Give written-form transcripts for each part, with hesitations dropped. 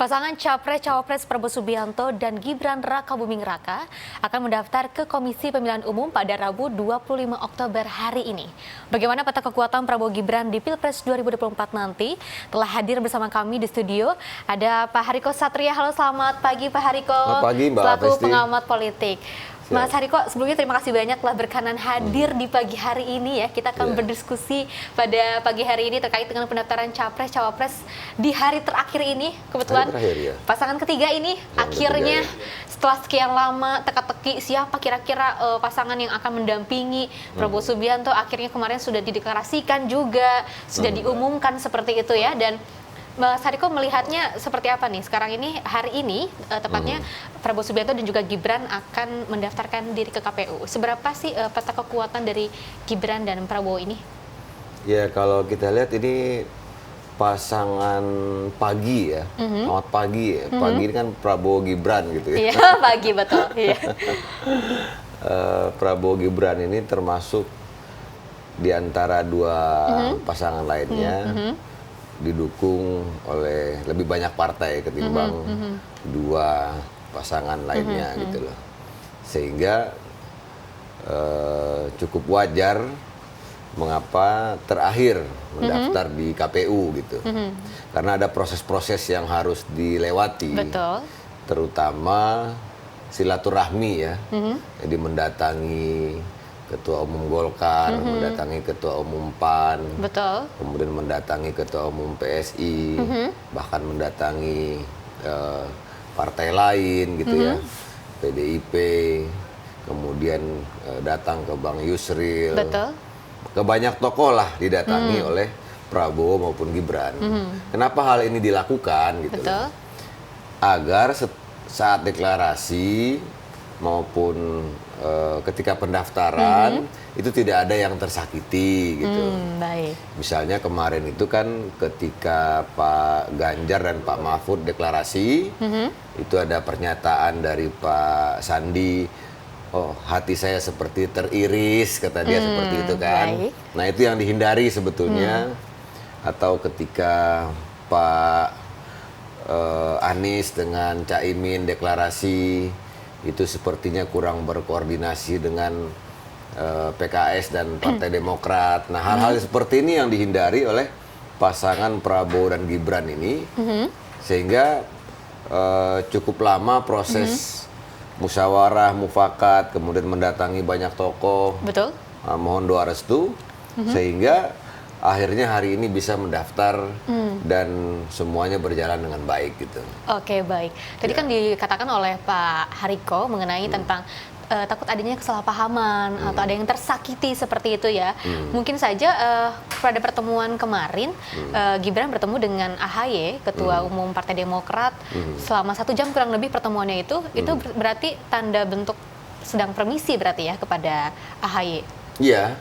Pasangan Capres-Cawapres Prabowo Subianto dan Gibran Rakabuming Raka akan mendaftar ke Komisi Pemilihan Umum pada Rabu 25 Oktober hari ini. Bagaimana peta kekuatan Prabowo Gibran di Pilpres 2024 nanti? Telah hadir bersama kami di studio ada Pak Hariko Satria. Halo, selamat pagi Pak Hariko. Selamat pagi Mbak Selaku Presti. pengamat politik. Mas Hariko, sebelumnya terima kasih banyak telah berkenan hadir di pagi hari ini ya. Kita akan berdiskusi pada pagi hari ini terkait dengan pendaftaran Capres-Cawapres di hari terakhir ini. Kebetulan pasangan ketiga ini akhirnya setelah sekian lama teka-teki siapa kira-kira pasangan yang akan mendampingi Prabowo Subianto, akhirnya kemarin sudah dideklarasikan juga, sudah diumumkan seperti itu ya. Dan Mas Hariko melihatnya seperti apa nih sekarang ini, hari ini tepatnya Prabowo Subianto dan juga Gibran akan mendaftarkan diri ke KPU. Seberapa sih peta kekuatan dari Gibran dan Prabowo ini? Ya, kalau kita lihat ini pasangan pagi ya, amat pagi ya. Pagi ini kan Prabowo Gibran gitu ya. Iya, pagi betul. Iya. Prabowo Gibran ini termasuk di antara dua pasangan lainnya. Didukung oleh lebih banyak partai ketimbang dua pasangan lainnya gitu loh, sehingga cukup wajar mengapa terakhir mendaftar di KPU gitu, karena ada proses-proses yang harus dilewati. Betul. Terutama silaturahmi ya, jadi mendatangi Ketua Umum Golkar, mendatangi Ketua Umum PAN, Betul. kemudian mendatangi Ketua Umum PSI, bahkan mendatangi partai lain gitu ya, PDIP, kemudian datang ke Bang Yusril, Betul. ke banyak tokoh lah didatangi oleh Prabowo maupun Gibran. Kenapa hal ini dilakukan gitu? Betul. Agar saat deklarasi maupun ketika pendaftaran itu tidak ada yang tersakiti gitu. Baik. Misalnya kemarin itu kan ketika Pak Ganjar dan Pak Mahfud deklarasi, itu ada pernyataan dari Pak Sandi, oh hati saya seperti teriris, kata dia seperti itu kan. Baik. Nah itu yang dihindari sebetulnya. Atau ketika Pak Anies dengan Caimin deklarasi, itu sepertinya kurang berkoordinasi dengan PKS dan Partai Demokrat. Nah, hal-hal seperti ini yang dihindari oleh pasangan Prabowo dan Gibran ini, sehingga cukup lama proses musyawarah, mufakat, kemudian mendatangi banyak tokoh, Betul. mohon doa restu, sehingga akhirnya hari ini bisa mendaftar dan semuanya berjalan dengan baik gitu. Oke, baik. Tadi kan dikatakan oleh Pak Hariko mengenai tentang takut adanya kesalahpahaman atau ada yang tersakiti seperti itu ya. Mungkin saja pada pertemuan kemarin Gibran bertemu dengan AHY, Ketua Umum Partai Demokrat, selama 1 jam kurang lebih pertemuannya itu berarti tanda bentuk sedang permisi berarti ya kepada AHY. Iya.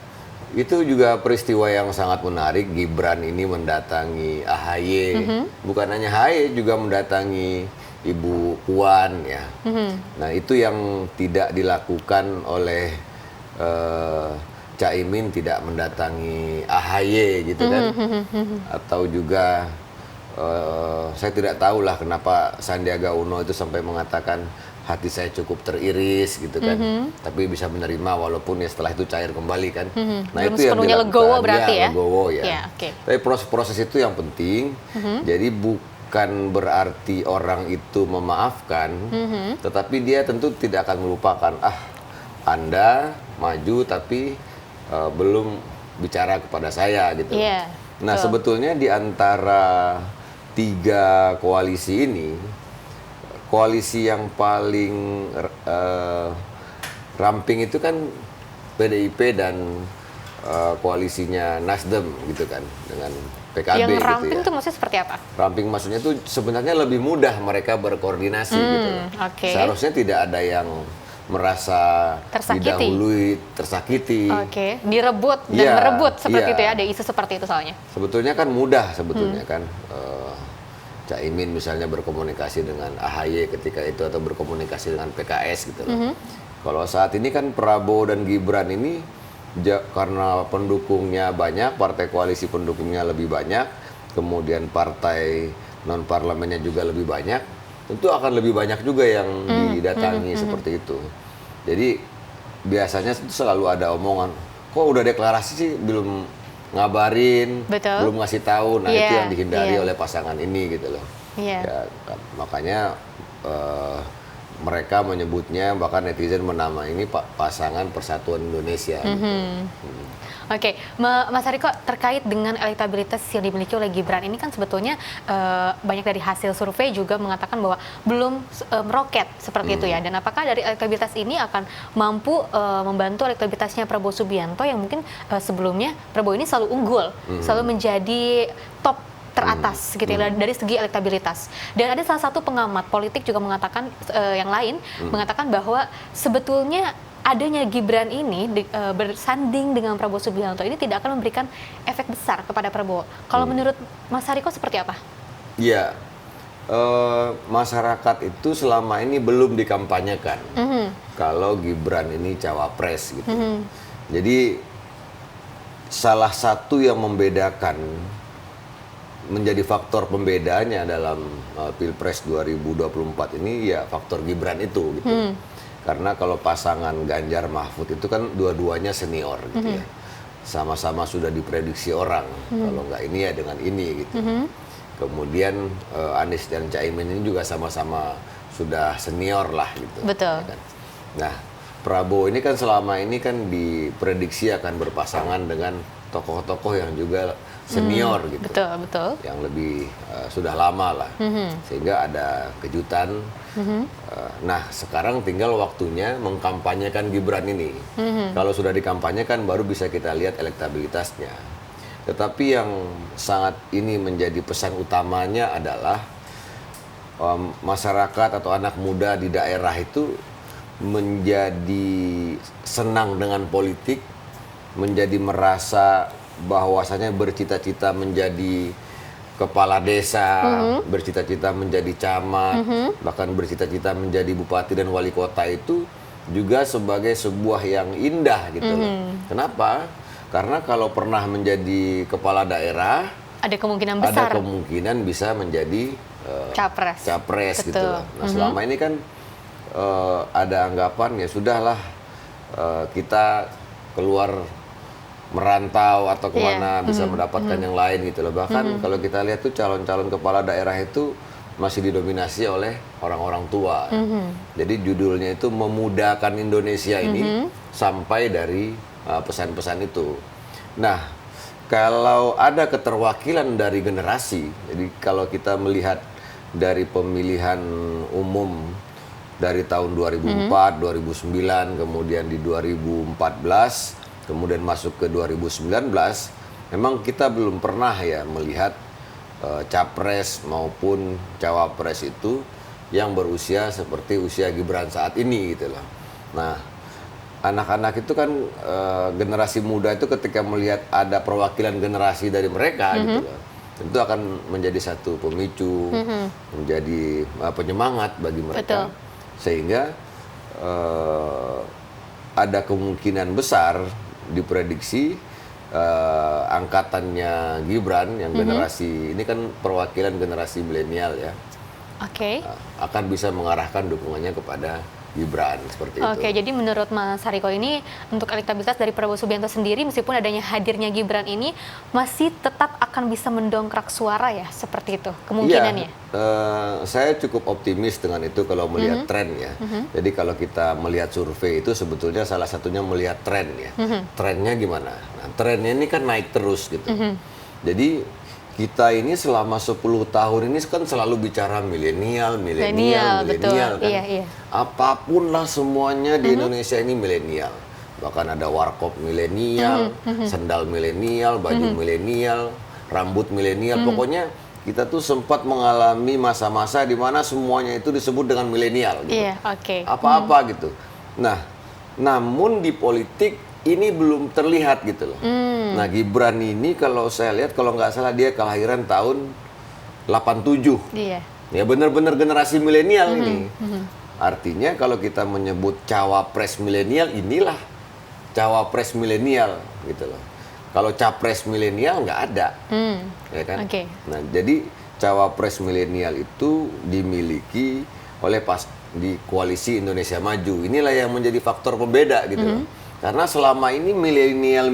Itu juga peristiwa yang sangat menarik. Gibran ini mendatangi AHY, bukan hanya AHY, juga mendatangi Ibu Puan ya. Nah itu yang tidak dilakukan oleh Caimin, tidak mendatangi AHY gitu kan. Atau juga saya tidak tahulah kenapa Sandiaga Uno itu sampai mengatakan hati saya cukup teriris gitu kan, tapi bisa menerima walaupun ya setelah itu cair kembali kan. Nah belum itu yang dilakukan. legowo berarti ya? Legowo ya. Ya, okay. Tapi proses-proses itu yang penting. Jadi bukan berarti orang itu memaafkan, tetapi dia tentu tidak akan melupakan. Anda maju tapi belum bicara kepada saya gitu. Yeah, nah sebetulnya di antara 3 koalisi ini, koalisi yang paling ramping itu kan PDIP dan koalisinya Nasdem gitu kan, dengan PKB yang gitu ya. ramping itu maksudnya seperti apa? Ramping maksudnya itu sebenarnya lebih mudah mereka berkoordinasi gitu. Seharusnya tidak ada yang merasa didahului, tersakiti. Direbut dan merebut seperti itu ya, ada isu seperti itu soalnya. Sebetulnya kan mudah sebetulnya kan. Caimin misalnya berkomunikasi dengan AHY ketika itu, atau berkomunikasi dengan PKS gitu loh. Kalau saat ini kan Prabowo dan Gibran ini karena pendukungnya banyak, partai koalisi pendukungnya lebih banyak, kemudian partai non parlemennya juga lebih banyak, tentu akan lebih banyak juga yang didatangi seperti itu. Jadi biasanya itu selalu ada omongan, kok udah deklarasi sih belum ngabarin, Betul. belum ngasih tahu. Nah itu Iya, yang dihindari iya. oleh pasangan ini gitu loh. Iya. Ya, makanya mereka menyebutnya, bahkan netizen menamai ini pasangan Persatuan Indonesia. Gitu. Oke, Mas Hariko, terkait dengan elektabilitas yang dimiliki oleh Gibran ini kan sebetulnya banyak dari hasil survei juga mengatakan bahwa belum meroket seperti itu ya. Dan apakah dari elektabilitas ini akan mampu membantu elektabilitasnya Prabowo Subianto yang mungkin sebelumnya Prabowo ini selalu unggul, selalu menjadi top teratas gitu ya dari segi elektabilitas. Dan ada salah satu pengamat politik juga mengatakan yang lain mengatakan bahwa sebetulnya adanya Gibran ini bersanding dengan Prabowo Subianto ini tidak akan memberikan efek besar kepada Prabowo. Kalau menurut Mas Hariko seperti apa? Iya, masyarakat itu selama ini belum dikampanyekan kalau Gibran ini cawapres gitu. Jadi salah satu yang membedakan, menjadi faktor pembedanya dalam Pilpres 2024 ini ya faktor Gibran itu gitu. Karena kalau pasangan Ganjar Mahfud itu kan dua-duanya senior gitu ya. Sama-sama sudah diprediksi orang, kalau nggak ini ya dengan ini gitu. Kemudian Anies dan Caimin ini juga sama-sama sudah senior lah gitu. Betul. Ya kan? Nah, Prabowo ini kan selama ini kan diprediksi akan berpasangan dengan tokoh-tokoh yang juga senior gitu. Betul, betul. Yang lebih sudah lama lah. Sehingga ada kejutan. Nah, sekarang tinggal waktunya mengkampanyekan Gibran ini. Kalau sudah dikampanyekan baru bisa kita lihat elektabilitasnya. Tetapi yang sangat ini menjadi pesan utamanya adalah masyarakat atau anak muda di daerah itu menjadi senang dengan politik, menjadi merasa bahwasanya bercita-cita menjadi kepala desa, bercita-cita menjadi camat, bahkan bercita-cita menjadi bupati dan wali kota itu juga sebagai sebuah yang indah gitu loh. Kenapa? Karena kalau pernah menjadi kepala daerah, Ada kemungkinan besar. ada kemungkinan bisa menjadi capres gitu loh. Nah selama ini kan ada anggapan ya sudahlah kita keluar merantau atau kemana bisa mendapatkan yang lain gitu loh. Bahkan kalau kita lihat tuh calon-calon kepala daerah itu masih didominasi oleh orang-orang tua. Jadi judulnya itu memudahkan Indonesia ini sampai dari pesan-pesan itu. Nah, kalau ada keterwakilan dari generasi, jadi kalau kita melihat dari pemilihan umum dari tahun 2004, 2009, kemudian di 2014, kemudian masuk ke 2019, memang kita belum pernah ya melihat capres maupun cawapres itu yang berusia seperti usia Gibran saat ini gitu loh. Nah, anak-anak itu kan generasi muda itu ketika melihat ada perwakilan generasi dari mereka gitu loh, tentu akan menjadi satu pemicu, menjadi penyemangat bagi mereka. Betul. Sehingga ada kemungkinan besar diprediksi angkatannya Gibran yang generasi ini kan perwakilan generasi milenial ya, akan bisa mengarahkan dukungannya kepada Gibran seperti itu. Oke, jadi menurut Mas Hariko ini untuk elektabilitas dari Prabowo Subianto sendiri meskipun adanya hadirnya Gibran ini masih tetap akan bisa mendongkrak suara ya, seperti itu kemungkinannya? Saya cukup optimis dengan itu kalau melihat tren ya. Jadi kalau kita melihat survei itu sebetulnya salah satunya melihat tren ya. Trennya gimana? Nah, trennya ini kan naik terus gitu. Jadi kita ini selama 10 tahun ini kan selalu bicara milenial kan. Iya. Apapun lah semuanya di Indonesia ini milenial. Bahkan ada warkop milenial, sendal milenial, baju milenial, rambut milenial. Pokoknya kita tuh sempat mengalami masa-masa di mana semuanya itu disebut dengan milenial gitu. Iya, Apa-apa gitu. Nah, namun di politik ini belum terlihat gitu loh. Nah, Gibran ini kalau saya lihat kalau nggak salah dia kelahiran tahun 87. Iya. Ya benar-benar generasi milenial ini. Artinya kalau kita menyebut cawapres milenial, inilah cawapres milenial gitu loh. Kalau capres milenial nggak ada, ya kan? Nah, jadi cawapres milenial itu dimiliki oleh di koalisi Indonesia Maju. Inilah yang menjadi faktor pembeda gitu loh. Karena selama ini milenial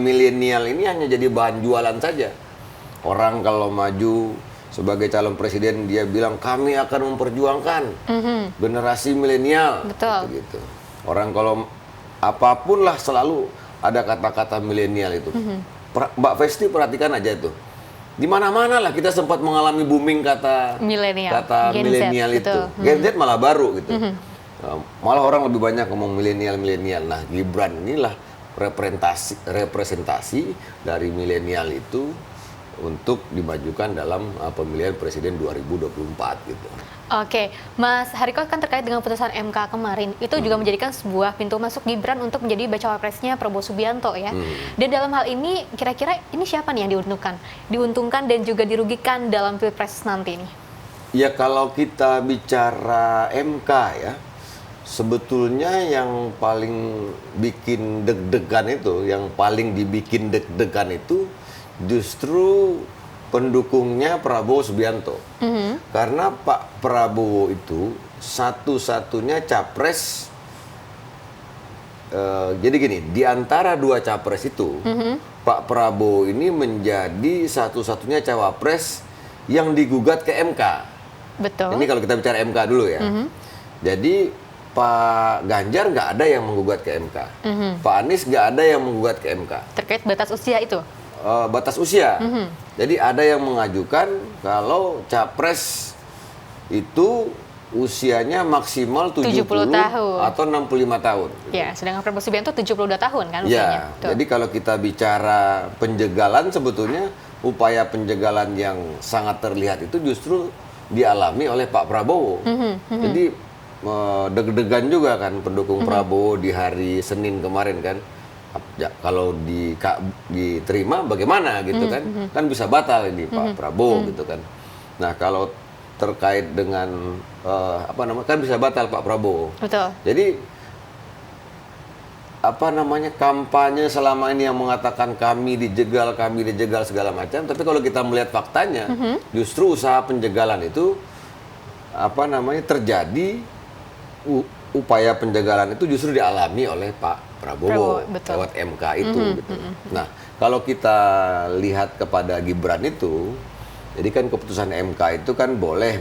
ini hanya jadi bahan jualan saja. Orang kalau maju sebagai calon presiden dia bilang kami akan memperjuangkan generasi milenial. Betul. Gitu. Orang kalau apapun lah selalu ada kata-kata milenial itu. Mbak Festi perhatikan aja itu. Di mana-mana lah kita sempat mengalami booming kata Gen milenial Z, itu. betul. Gen Z malah baru gitu. Malah orang lebih banyak ngomong milenial. Nah, Gibran inilah representasi dari milenial itu untuk dimajukan dalam pemilihan presiden 2024 gitu. Oke, Mas Hariko kan terkait dengan putusan MK kemarin, itu juga menjadikan sebuah pintu masuk Gibran untuk menjadi bacawa presnya Prabowo Subianto ya. Dan dalam hal ini, kira-kira ini siapa nih yang diuntungkan dan juga dirugikan dalam Pilpres nanti ini? Ya kalau kita bicara MK ya, sebetulnya yang paling bikin deg-degan itu, yang paling dibikin deg-degan itu justru pendukungnya Prabowo Subianto. Karena Pak Prabowo itu satu-satunya capres, jadi gini, di antara dua capres itu, Pak Prabowo ini menjadi satu-satunya cawapres yang digugat ke MK. Betul. Ini kalau kita bicara MK dulu ya. Jadi Pak Ganjar nggak ada yang menggugat ke MK. Pak Anies nggak ada yang menggugat ke MK. Terkait batas usia itu? Batas usia. Jadi ada yang mengajukan kalau capres itu usianya maksimal 70 tahun atau 65 tahun. Ya, sedangkan Prabowo Subianto 72 tahun kan usianya. Ya, jadi kalau kita bicara penjagalan sebetulnya upaya penjagalan yang sangat terlihat itu justru dialami oleh Pak Prabowo. Jadi deg-degan juga kan pendukung Prabowo di hari Senin kemarin kan. Ya, kalau diterima bagaimana gitu kan? Kan bisa batal ini Pak Prabowo gitu kan. Nah, kalau terkait dengan kan bisa batal Pak Prabowo. Betul. Jadi kampanye selama ini yang mengatakan kami dijegal segala macam, tapi kalau kita melihat faktanya justru usaha penjegalan itu terjadi, upaya penjagalan itu justru dialami oleh Pak Prabowo lewat MK itu gitu. Nah, kalau kita lihat kepada Gibran itu, jadi kan keputusan MK itu kan boleh